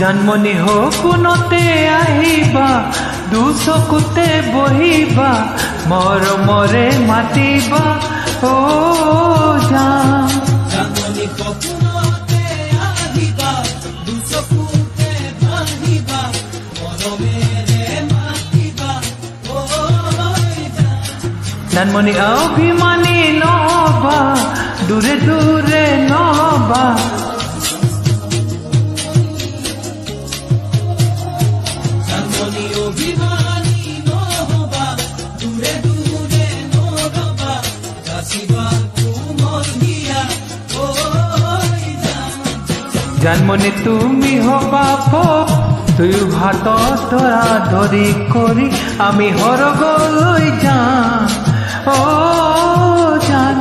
জন্মনি সপোনতে আহিবা দুচকুতে বহিবা মৰমৰে মাতিবা অ জান। জন্মনি সপোনতে আহিবা দুচকুতে বহিবা মৰমেৰে মাতিবা অ জান। জন্মনি অভিমানী নহবা দূৰে দূৰে নহবা জন্মনি অভিমানী নহবা দূৰে দূৰে নহবা যাচিবা কোমল দিয়া ঐ জান। জন্মনি তুমি হবা দুয়ো হাতত ধৰা ধৰি কৰি আমি সৰগলৈ যাম অ জান।